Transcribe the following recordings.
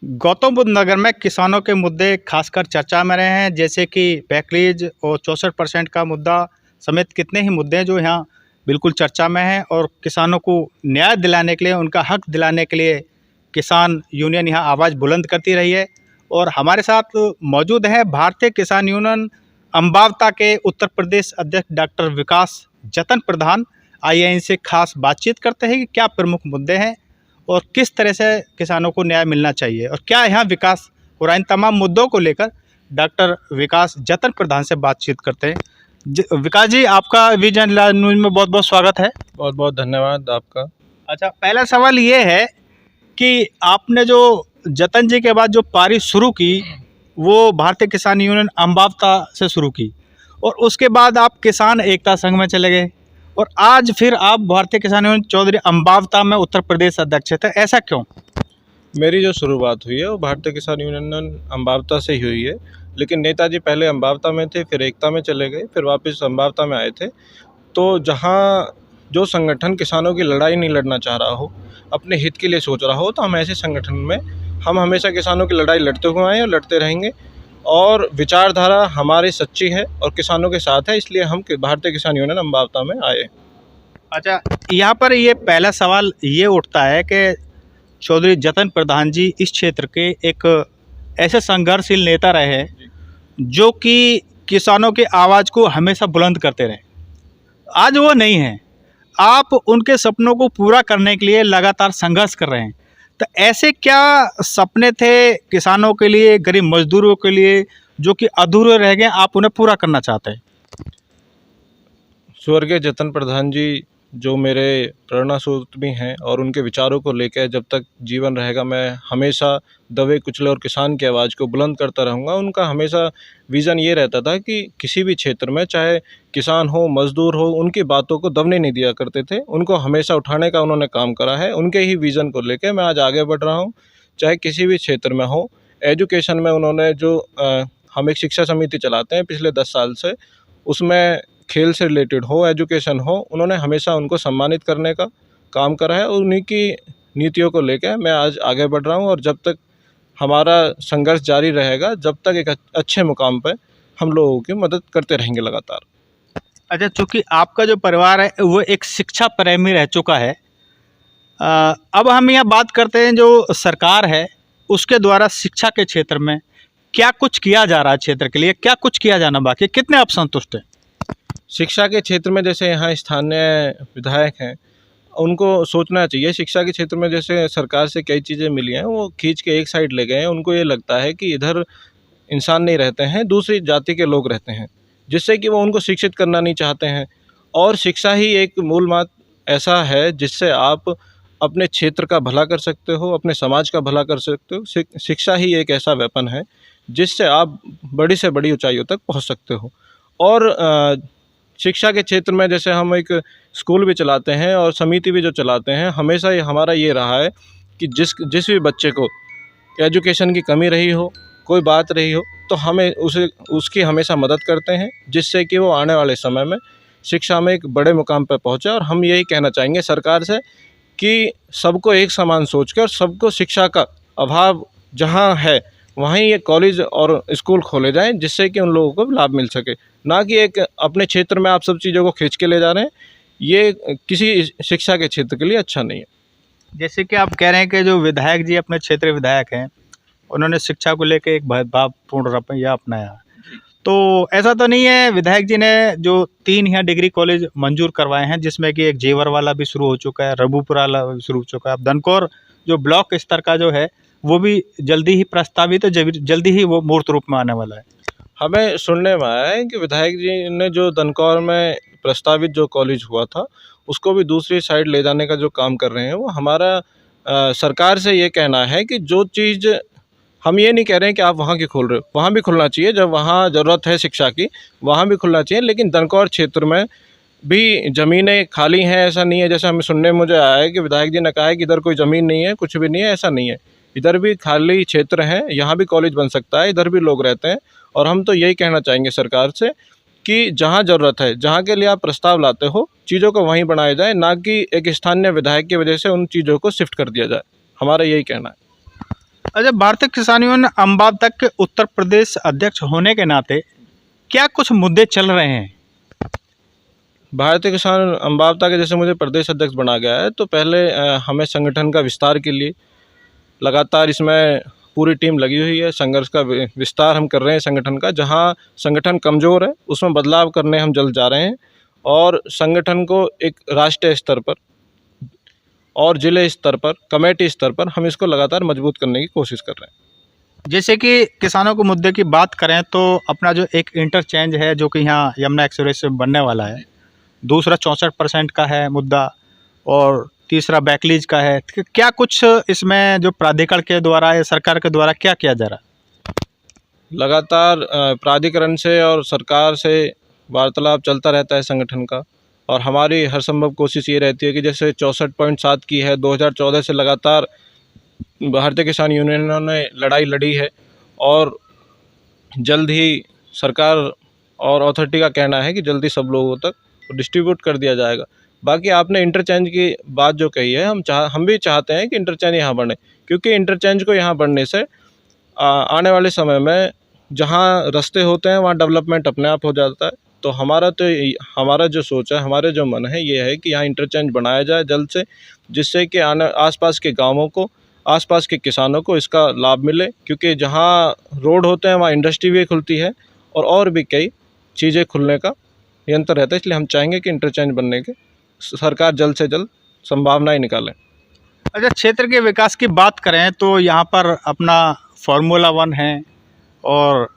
गौतम बुद्ध नगर में किसानों के मुद्दे खासकर चर्चा में रहे हैं, जैसे कि पैकेज और 64% का मुद्दा समेत कितने ही मुद्दे हैं जो यहाँ बिल्कुल चर्चा में हैं। और किसानों को न्याय दिलाने के लिए, उनका हक दिलाने के लिए किसान यूनियन यहाँ आवाज़ बुलंद करती रही है। और हमारे साथ मौजूद हैं भारतीय किसान यूनियन अम्बावता के उत्तर प्रदेश अध्यक्ष डॉक्टर विकास जतन प्रधान। आइए इनसे खास बातचीत करते हैं कि क्या प्रमुख मुद्दे हैं और किस तरह से किसानों को न्याय मिलना चाहिए और क्या यहाँ विकास हो रहा है। इन तमाम मुद्दों को लेकर डॉक्टर विकास जतन प्रधान से बातचीत करते हैं। विकास जी, आपका विजन न्यूज़ में बहुत बहुत स्वागत है। बहुत बहुत धन्यवाद आपका। अच्छा, पहला सवाल ये है कि आपने जो जतन जी के बाद जो पारी शुरू की वो भारतीय किसान यूनियन अम्बावता से शुरू की और उसके बाद आप किसान एकता संघ में चले गए और आज फिर आप भारतीय किसान यूनियन चौधरी अम्बावता में उत्तर प्रदेश अध्यक्ष थे, ऐसा क्यों? मेरी जो शुरुआत हुई है वो भारतीय किसान यूनियन अम्बावता से ही हुई है, लेकिन नेताजी पहले अम्बावता में थे, फिर एकता में चले गए, फिर वापस अम्बावता में आए थे। तो जहाँ जो संगठन किसानों की लड़ाई नहीं लड़ना चाह रहा हो, अपने हित के लिए सोच रहा हो, तो हम ऐसे संगठन में हम हमेशा किसानों की लड़ाई लड़ते हुए आए और लड़ते रहेंगे। और विचारधारा हमारी सच्ची है और किसानों के साथ है, इसलिए हम भारतीय किसान यूनियन अम्बावता में आए। अच्छा, यहाँ पर ये पहला सवाल ये उठता है कि चौधरी जतन प्रधान जी इस क्षेत्र के एक ऐसे संघर्षशील नेता रहे हैं जो कि किसानों की आवाज़ को हमेशा बुलंद करते रहे। आज वो नहीं हैं, आप उनके सपनों को पूरा करने के लिए लगातार संघर्ष कर रहे हैं। तो ऐसे क्या सपने थे किसानों के लिए, गरीब मजदूरों के लिए, जो कि अधूरे रह गए, आप उन्हें पूरा करना चाहते हैं? स्वर्गीय जतन प्रधान जी जो मेरे प्रेरणा स्रोत भी हैं और उनके विचारों को लेकर जब तक जीवन रहेगा मैं हमेशा दबे कुचले और किसान की आवाज़ को बुलंद करता रहूँगा। उनका हमेशा विज़न ये रहता था कि किसी भी क्षेत्र में चाहे किसान हो, मज़दूर हो, उनकी बातों को दबने नहीं दिया करते थे, उनको हमेशा उठाने का उन्होंने काम करा है। उनके ही विज़न को लेकर मैं आज आगे बढ़ रहा हूँ, चाहे किसी भी क्षेत्र में हो। एजुकेशन में उन्होंने जो हम एक शिक्षा समिति चलाते हैं पिछले 10 साल से, उसमें खेल से रिलेटेड हो, एजुकेशन हो, उन्होंने हमेशा उनको सम्मानित करने का काम करा है। और उन्हीं की नीतियों को लेकर मैं आज आगे बढ़ रहा हूँ और जब तक हमारा संघर्ष जारी रहेगा, जब तक एक अच्छे मुकाम पर हम लोगों की मदद करते रहेंगे लगातार। अच्छा, चूँकि आपका जो परिवार है वो एक शिक्षा प्रेमी रह चुका है, अब हम यहाँ बात करते हैं जो सरकार है उसके द्वारा शिक्षा के क्षेत्र में क्या कुछ किया जा रहा है, क्षेत्र के लिए क्या कुछ किया जाना बाकी, कितने आप संतुष्ट हैं? शिक्षा के क्षेत्र में जैसे यहाँ स्थानीय विधायक हैं, उनको सोचना चाहिए। शिक्षा के क्षेत्र में जैसे सरकार से कई चीज़ें मिली हैं, वो खींच के एक साइड ले गए हैं। उनको ये लगता है कि इधर इंसान नहीं रहते हैं, दूसरी जाति के लोग रहते हैं, जिससे कि वो उनको शिक्षित करना नहीं चाहते हैं। और शिक्षा ही एक मूल मात ऐसा है जिससे आप अपने क्षेत्र का भला कर सकते हो, अपने समाज का भला कर सकते हो। शिक्षा ही एक ऐसा वेपन है जिससे आप बड़ी से बड़ी ऊंचाइयों तक पहुंच सकते हो। और शिक्षा के क्षेत्र में जैसे हम एक स्कूल भी चलाते हैं और समिति भी जो चलाते हैं, हमेशा ये हमारा ये रहा है कि जिस भी बच्चे को एजुकेशन की कमी रही हो, कोई बात रही हो, तो हमें उसकी हमेशा मदद करते हैं, जिससे कि वो आने वाले समय में शिक्षा में एक बड़े मुकाम पर पहुँचे। और हम यही कहना चाहेंगे सरकार से कि सबको एक समान सोच के और सबको शिक्षा का अभाव जहाँ है वहीं ये कॉलेज और स्कूल खोले जाएं, जिससे कि उन लोगों को लाभ मिल सके, ना कि एक अपने क्षेत्र में आप सब चीज़ों को खींच के ले जा रहे हैं। ये किसी शिक्षा के क्षेत्र के लिए अच्छा नहीं है। जैसे कि आप कह रहे हैं कि जो विधायक जी अपने क्षेत्र विधायक हैं, उन्होंने शिक्षा को लेकर एक भेदभावपूर्ण रवैया अपनाया, तो ऐसा तो नहीं है? विधायक जी ने जो 3 यहाँ डिग्री कॉलेज मंजूर करवाए हैं, जिसमें कि एक जेवर वाला भी शुरू हो चुका है, रबूपुरा वाला भी शुरू हो चुका है, अब दनकौर जो ब्लॉक स्तर का जो है वो भी जल्दी ही प्रस्तावित है, जल्दी ही वो मूर्त रूप में आने वाला है। हमें सुनने में आया है कि विधायक जी ने जो दनकौर में प्रस्तावित जो कॉलेज हुआ था, उसको भी दूसरी साइड ले जाने का जो काम कर रहे हैं। वो हमारा सरकार से ये कहना है कि जो चीज़ हम ये नहीं कह रहे हैं कि आप वहाँ की खोल रहे हो, वहाँ भी खुलना चाहिए, जब वहाँ ज़रूरत है शिक्षा की वहाँ भी खुलना चाहिए। लेकिन दनकौर क्षेत्र में भी ज़मीनें खाली हैं, ऐसा नहीं है। जैसे हमें सुनने में मुझे आया है कि विधायक जी ने कहा है कि इधर कोई ज़मीन नहीं है, कुछ भी नहीं है, ऐसा नहीं है। इधर भी खाली क्षेत्र हैं, यहाँ भी कॉलेज बन सकता है, इधर भी लोग रहते हैं। और हम तो यही कहना चाहेंगे सरकार से कि जहाँ ज़रूरत है, जहाँ के लिए आप प्रस्ताव लाते हो, चीज़ों को वहीं बनाया जाए, ना कि एक स्थानीय विधायक की वजह से उन चीज़ों को शिफ्ट कर दिया जाए। हमारा यही कहना है। अच्छा, भारतीय किसान यूनियन अम्बाब तक के उत्तर प्रदेश अध्यक्ष होने के नाते क्या कुछ मुद्दे चल रहे हैं? भारतीय किसान अम्बावता के जैसे मुझे प्रदेश अध्यक्ष बना गया है, तो पहले हमें संगठन का विस्तार के लिए लगातार इसमें पूरी टीम लगी हुई है। संघर्ष का विस्तार हम कर रहे हैं संगठन का। जहां संगठन कमज़ोर है उसमें बदलाव करने हम जल्द जा रहे हैं और संगठन को एक राष्ट्रीय स्तर पर और जिले स्तर पर, कमेटी स्तर पर हम इसको लगातार मजबूत करने की कोशिश कर रहे हैं। जैसे कि किसानों के मुद्दे की बात करें तो अपना जो एक इंटरचेंज है जो कि यहाँ यमुना एक्सप्रेस से बनने वाला है, दूसरा 64% का है मुद्दा और तीसरा बैकलीज का है। क्या कुछ इसमें जो प्राधिकरण के द्वारा या सरकार के द्वारा क्या किया जा रहा है? लगातार प्राधिकरण से और सरकार से वार्तालाप चलता रहता है संगठन का, और हमारी हर संभव कोशिश ये रहती है कि जैसे 64.7 की है, 2014 से लगातार भारतीय किसान यूनियनों ने लड़ाई लड़ी है और जल्द ही सरकार और अथॉरिटी का कहना है कि जल्दी सब लोगों तक डिस्ट्रीब्यूट कर दिया जाएगा। बाकी आपने इंटरचेंज की बात जो कही है, हम भी चाहते हैं कि इंटरचेंज यहाँ बढ़े, क्योंकि इंटरचेंज को यहाँ बढ़ने से आने वाले समय में जहाँ रास्ते होते हैं वहाँ डेवलपमेंट अपने आप हो जाता है। तो हमारा जो सोच है, हमारे जो मन है, ये है कि यहाँ इंटरचेंज बनाया जाए जल्द से, जिससे कि आसपास के गाँवों को, आसपास के किसानों को इसका लाभ मिले, क्योंकि जहाँ रोड होते हैं वहाँ इंडस्ट्री भी खुलती है और भी कई चीज़ें खुलने का यंत्र रहता है। इसलिए हम चाहेंगे कि इंटरचेंज बनने के सरकार जल्द से जल्द संभावनाएं निकालें। अच्छा, क्षेत्र के विकास की बात करें तो यहाँ पर अपना फार्मूला 1 है और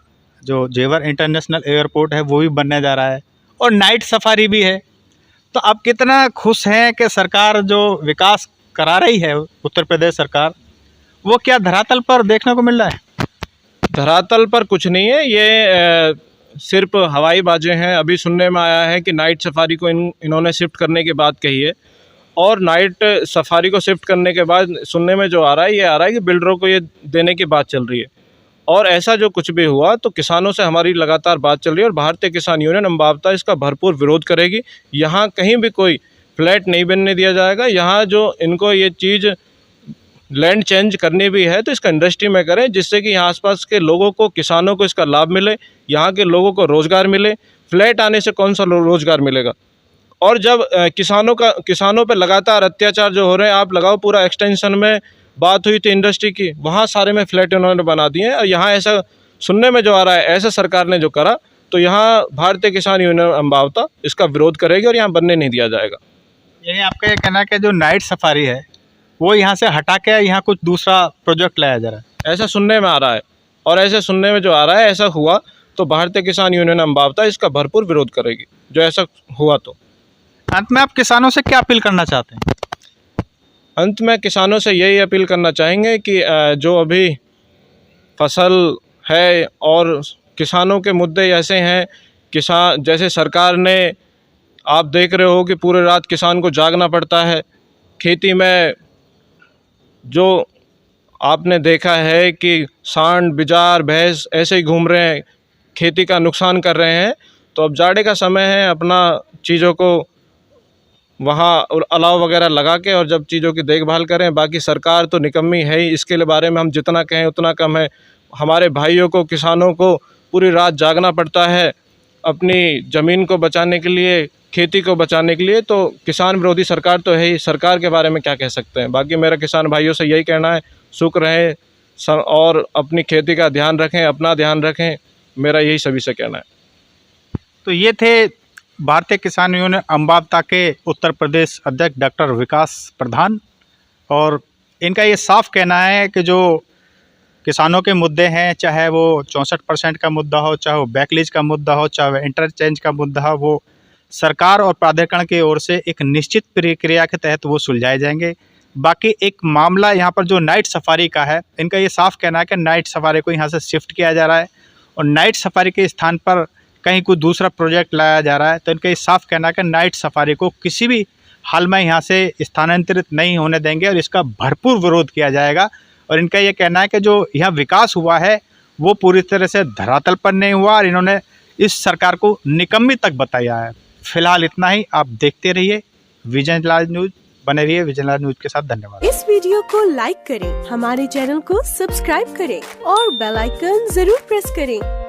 जो जेवर इंटरनेशनल एयरपोर्ट है वो भी बनने जा रहा है और नाइट सफारी भी है। तो आप कितना खुश हैं कि सरकार जो विकास करा रही है उत्तर प्रदेश सरकार, वो क्या धरातल पर देखने को मिल रहा है? धरातल पर कुछ नहीं है, ये सिर्फ हवाई बातें हैं। अभी सुनने में आया है कि नाइट सफारी को इन्होंने शिफ्ट करने की बात कही है, और नाइट सफारी को शिफ्ट करने के बाद सुनने में जो आ रहा है, ये आ रहा है कि बिल्डरों को ये देने की बात चल रही है। और ऐसा जो कुछ भी हुआ तो किसानों से हमारी लगातार बात चल रही है और भारतीय किसान यूनियन अम्बावता इसका भरपूर विरोध करेगी। यहाँ कहीं भी कोई फ्लैट नहीं बनने दिया जाएगा। यहाँ जो इनको ये चीज़ लैंड चेंज करनी भी है तो इसका इंडस्ट्री में करें, जिससे कि यहाँ आसपास के लोगों को, किसानों को इसका लाभ मिले, यहाँ के लोगों को रोज़गार मिले। फ्लैट आने से कौन सा रोज़गार मिलेगा? और जब किसानों पे लगातार अत्याचार जो हो रहे हैं, आप लगाओ पूरा एक्सटेंशन में बात हुई थी इंडस्ट्री की, वहाँ सारे में फ्लैट उन्होंने बना दिए हैं। और यहाँ ऐसा सुनने में जो आ रहा है, ऐसा सरकार ने जो करा, तो यहाँ भारतीय किसान यूनियन अम्बावता इसका विरोध करेगी और यहाँ बनने नहीं दिया जाएगा। यानी आपका ये कहना है कि जो नाइट सफारी है वो यहाँ से हटा के यहाँ कुछ दूसरा प्रोजेक्ट लाया जा रहा है? ऐसा सुनने में आ रहा है, और ऐसे सुनने में जो आ रहा है, ऐसा हुआ तो भारतीय किसान यूनियन अम्बावता इसका भरपूर विरोध करेगी, जो ऐसा हुआ तो। अंत में आप किसानों से क्या अपील करना चाहते हैं? अंत में किसानों से यही अपील करना चाहेंगे कि जो अभी फसल है और किसानों के मुद्दे ऐसे हैं, किसान जैसे सरकार ने, आप देख रहे हो कि पूरे रात किसान को जागना पड़ता है। खेती में जो आपने देखा है कि सांड, बिजार, भैंस ऐसे ही घूम रहे हैं, खेती का नुकसान कर रहे हैं। तो अब जाड़े का समय है, अपना चीज़ों को वहाँ अलाव वगैरह लगा के और जब चीज़ों की देखभाल करें। बाकी सरकार तो निकम्मी है ही, इसके बारे में हम जितना कहें उतना कम है। हमारे भाइयों को, किसानों को पूरी रात जागना पड़ता है अपनी ज़मीन को बचाने के लिए, खेती को बचाने के लिए। तो किसान विरोधी सरकार तो है ही, सरकार के बारे में क्या कह सकते हैं। बाकी मेरा किसान भाइयों से यही कहना है, सुख रहें और अपनी खेती का ध्यान रखें, अपना ध्यान रखें, मेरा यही सभी से कहना है। तो ये थे भारतीय किसान यूनियन अम्बावता के उत्तर प्रदेश अध्यक्ष डॉक्टर विकास प्रधान, और इनका ये साफ कहना है कि जो किसानों के मुद्दे हैं, चाहे वो 64% का मुद्दा हो, चाहे वो बैकलीज का मुद्दा हो, चाहे वो इंटरचेंज का मुद्दा हो, वो सरकार और प्राधिकरण की ओर से एक निश्चित प्रक्रिया के तहत वो सुलझाए जाएंगे। बाकी एक मामला यहाँ पर जो नाइट सफारी का है, इनका ये साफ कहना है कि नाइट सफारी को यहाँ से शिफ्ट किया जा रहा है और नाइट सफारी के स्थान पर कहीं कोई दूसरा प्रोजेक्ट लाया जा रहा है। तो इनका ये साफ कहना है कि नाइट सफारी को किसी भी हाल में यहाँ से स्थानांतरित नहीं होने देंगे और इसका भरपूर विरोध किया जाएगा। और इनका ये कहना है कि जो यहाँ विकास हुआ है वो पूरी तरह से धरातल पर नहीं हुआ और इन्होंने इस सरकार को निकम्मी तक बताया है। फिलहाल इतना ही। आप देखते रहिए विजय लाइव न्यूज़। बने रहिए विजयलाल न्यूज के साथ। धन्यवाद। इस वीडियो को लाइक करें, हमारे चैनल को सब्सक्राइब करें और बेल आइकन जरूर प्रेस करें